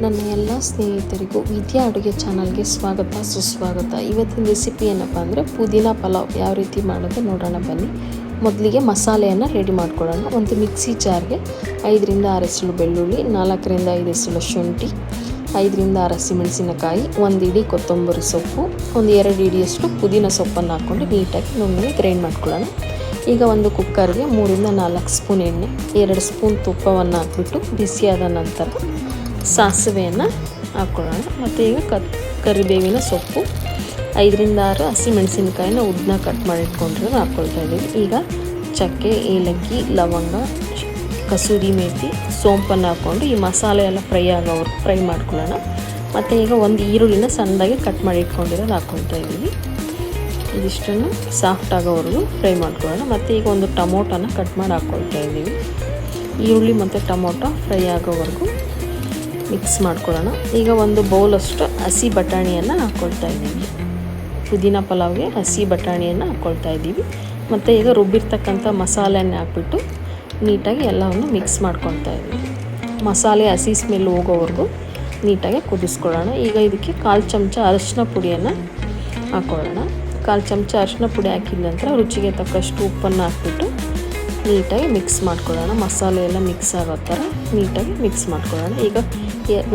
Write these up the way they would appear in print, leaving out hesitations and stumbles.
ನನ್ನ ಎಲ್ಲ ಸ್ನೇಹಿತರಿಗೂ ವಿದ್ಯಾ ಅಡುಗೆ ಚಾನಲ್ಗೆ ಸ್ವಾಗತ ಸುಸ್ವಾಗತ. ಇವತ್ತಿನ ರೆಸಿಪಿ ಏನಪ್ಪ ಅಂದರೆ ಪುದೀನ ಪಲಾವ್ ಯಾವ ರೀತಿ ಮಾಡೋದು ನೋಡೋಣ ಬನ್ನಿ. ಮೊದಲಿಗೆ ಮಸಾಲೆಯನ್ನು ರೆಡಿ ಮಾಡ್ಕೊಳ್ಳೋಣ. ಒಂದು ಮಿಕ್ಸಿ ಜಾರ್ಗೆ 5ರಿಂದ 6 ಎಸಳು ಬೆಳ್ಳುಳ್ಳಿ, 4ರಿಂದ 5 ಎಸಳು ಶುಂಠಿ, 5ರಿಂದ 6 ಹಸಿಮೆಣಸಿನಕಾಯಿ, 1 ಇಡಿ ಕೊತ್ತಂಬರಿ ಸೊಪ್ಪು, ಒಂದು 2 ಇಡಿಯಷ್ಟು ಪುದೀನ ಸೊಪ್ಪನ್ನು ಹಾಕ್ಕೊಂಡು ನೀಟಾಗಿ ನುಣ್ಣಗೆ ಗ್ರೈಂಡ್ ಮಾಡ್ಕೊಳ್ಳೋಣ. ಈಗ ಒಂದು ಕುಕ್ಕರ್ಗೆ 3ರಿಂದ 4 ಸ್ಪೂನ್ ಎಣ್ಣೆ, 2 ಸ್ಪೂನ್ ತುಪ್ಪವನ್ನು ಹಾಕ್ಬಿಟ್ಟು ಬಿಸಿಯಾದ ನಂತರ ಸಾಸಿವೆಯನ್ನು ಹಾಕ್ಕೊಳ್ಳೋಣ. ಮತ್ತು ಈಗ ಕರಿಬೇವಿನ ಸೊಪ್ಪು, 5ರಿಂದ 6 ಹಸಿಮೆಣಸಿನಕಾಯಿನ ಉದ್ದನ್ನ ಕಟ್ ಮಾಡಿ ಇಟ್ಕೊಂಡಿರೋದು ಹಾಕ್ಕೊಳ್ತಾ ಇದ್ದೀವಿ. ಈಗ ಚಕ್ಕೆ, ಏಲಕ್ಕಿ, ಲವಂಗ, ಕಸೂರಿ ಮೇಥಿ, ಸೋಂಪನ್ನು ಹಾಕ್ಕೊಂಡು ಈ ಮಸಾಲೆ ಎಲ್ಲ ಫ್ರೈ ಮಾಡ್ಕೊಳ್ಳೋಣ. ಮತ್ತು ಈಗ ಒಂದು ಈರುಳ್ಳಿನ ಸಣ್ಣದಾಗಿ ಕಟ್ ಮಾಡಿ ಇಟ್ಕೊಂಡಿರೋದು ಹಾಕ್ಕೊಳ್ತಾ ಇದ್ದೀವಿ. ಇದಿಷ್ಟನ್ನು ಸಾಫ್ಟ್ ಆಗೋವರೆಗೂ ಫ್ರೈ ಮಾಡ್ಕೊಳ್ಳೋಣ. ಮತ್ತು ಈಗ ಒಂದು ಟೊಮೊಟೊನ ಕಟ್ ಮಾಡಿ ಹಾಕ್ಕೊಳ್ತಾ ಇದ್ದೀವಿ. ಈರುಳ್ಳಿ ಮತ್ತು ಟೊಮೊಟೊ ಫ್ರೈ ಆಗೋವರೆಗೂ ಮಿಕ್ಸ್ ಮಾಡ್ಕೊಳ್ಳೋಣ. ಈಗ ಒಂದು ಬೌಲಷ್ಟು ಹಸಿ ಬಟಾಣಿಯನ್ನು ಹಾಕ್ಕೊಳ್ತಾ ಇದ್ದೀವಿ. ಪುದೀನ ಪಲಾವ್ಗೆ ಹಸಿ ಬಟಾಣಿಯನ್ನು ಹಾಕ್ಕೊಳ್ತಾ ಇದ್ದೀವಿ. ಮತ್ತು ಈಗ ರುಬ್ಬಿರ್ತಕ್ಕಂಥ ಮಸಾಲೆಯನ್ನು ಹಾಕ್ಬಿಟ್ಟು ನೀಟಾಗಿ ಎಲ್ಲವನ್ನು ಮಿಕ್ಸ್ ಮಾಡ್ಕೊಳ್ತಾ ಇದ್ದೀವಿ. ಮಸಾಲೆ ಹಸಿ ಸ್ಮೆಲ್ ಹೋಗೋವರೆಗೂ ನೀಟಾಗಿ ಕುದಿಸ್ಕೊಳ್ಳೋಣ. ಈಗ ಇದಕ್ಕೆ 1/4 ಚಮಚ ಅರಿಶಿನ ಪುಡಿಯನ್ನು ಹಾಕ್ಕೊಳ್ಳೋಣ. 1/4 ಚಮಚ ಅರಿಶಿನ ಪುಡಿ ಹಾಕಿದ ನಂತರ ರುಚಿಗೆ ತಕ್ಕಷ್ಟು ಉಪ್ಪನ್ನು ಹಾಕ್ಬಿಟ್ಟು ನೀಟಾಗಿ ಮಿಕ್ಸ್ ಮಾಡ್ಕೊಳ್ಳೋಣ. ಮಸಾಲೆ ಎಲ್ಲ ಮಿಕ್ಸ್ ಆಗೋ ಥರ ನೀಟಾಗಿ ಮಿಕ್ಸ್ ಮಾಡ್ಕೊಳ್ಳೋಣ. ಈಗ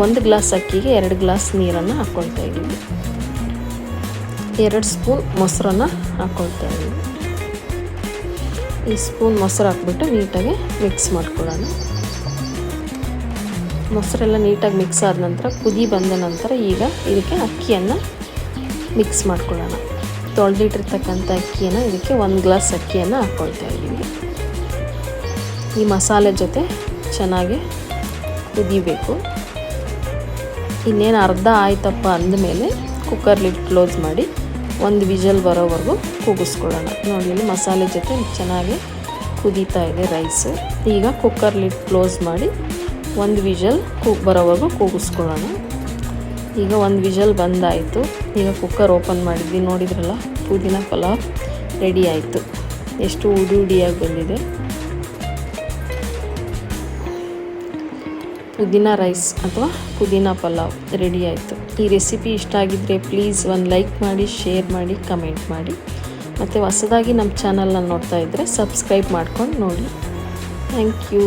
1 ಗ್ಲಾಸ್ ಅಕ್ಕಿಗೆ 2 ಗ್ಲಾಸ್ ನೀರನ್ನು ಹಾಕ್ಕೊಳ್ತಾ ಇದ್ದೀವಿ. 2 ಸ್ಪೂನ್ ಮೊಸರನ್ನು ಹಾಕ್ಕೊಳ್ತಾ ಇದ್ದೀವಿ. ಈ ಸ್ಪೂನ್ ಮೊಸರು ಹಾಕ್ಬಿಟ್ಟು ನೀಟಾಗಿ ಮಿಕ್ಸ್ ಮಾಡ್ಕೊಳ್ಳೋಣ. ಮೊಸರೆಲ್ಲ ನೀಟಾಗಿ ಮಿಕ್ಸ್ ಆದ ನಂತರ ಕುದಿ ಬಂದ ನಂತರ ಈಗ ಇದಕ್ಕೆ ಅಕ್ಕಿಯನ್ನು ಮಿಕ್ಸ್ ಮಾಡ್ಕೊಳ್ಳೋಣ. ತೊಳೆದಿಟ್ಟಿರ್ತಕ್ಕಂಥ ಅಕ್ಕಿಯನ್ನು ಇದಕ್ಕೆ 1 ಗ್ಲಾಸ್ ಅಕ್ಕಿಯನ್ನು ಹಾಕ್ಕೊಳ್ತಾ ಇದ್ದೀವಿ. ಈ ಮಸಾಲೆ ಜೊತೆ ಚೆನ್ನಾಗಿ ಕುದಿಬೇಕು. ಇನ್ನೇನು ಅರ್ಧ ಆಯ್ತಪ್ಪ ಅಂದಮೇಲೆ ಕುಕ್ಕರ್ ಲಿಡ್ ಕ್ಲೋಸ್ ಮಾಡಿ 1 ವಿಷಲ್ ಬರೋವರೆಗೂ ಕೂಗಿಸ್ಕೊಳ್ಳೋಣ. ನೋಡಿ, ಇಲ್ಲಿ ಮಸಾಲೆ ಜೊತೆ ಚೆನ್ನಾಗಿ ಕುದೀತಾ ಇದೆ ರೈಸು. ಈಗ ಕುಕ್ಕರ್ ಲಿಡ್ ಕ್ಲೋಸ್ ಮಾಡಿ 1 ವಿಷಲ್ ಬರೋವರೆಗೂ ಕೂಗಿಸ್ಕೊಳ್ಳೋಣ. ಈಗ 1 ವಿಷಲ್ ಬಂದಾಯಿತು. ಈಗ ಕುಕ್ಕರ್ ಓಪನ್ ಮಾಡಿದ್ವಿ, ನೋಡಿದ್ರಲ್ಲ ಪುದೀನ ಪಲಾವ್ ರೆಡಿ ಆಯಿತು. ಎಷ್ಟು ಉಡಿಯಾಗಿ ಬಂದಿದೆ. ಪುದೀನ ರೈಸ್ ಅಥವಾ ಪುದೀನ ಪಲಾವ್ ರೆಡಿ ಆಯಿತು. ಈ ರೆಸಿಪಿ ಇಷ್ಟ ಆಗಿದ್ದರೆ ಪ್ಲೀಸ್ ಒಂದು ಲೈಕ್ ಮಾಡಿ, ಶೇರ್ ಮಾಡಿ, ಕಮೆಂಟ್ ಮಾಡಿ. ಮತ್ತು ಹೊಸದಾಗಿ ನಮ್ಮ ಚಾನಲ್ನ ನೋಡ್ತಾ ಇದ್ದರೆ ಸಬ್ಸ್ಕ್ರೈಬ್ ಮಾಡ್ಕೊಂಡು ನೋಡಿ. Thank you.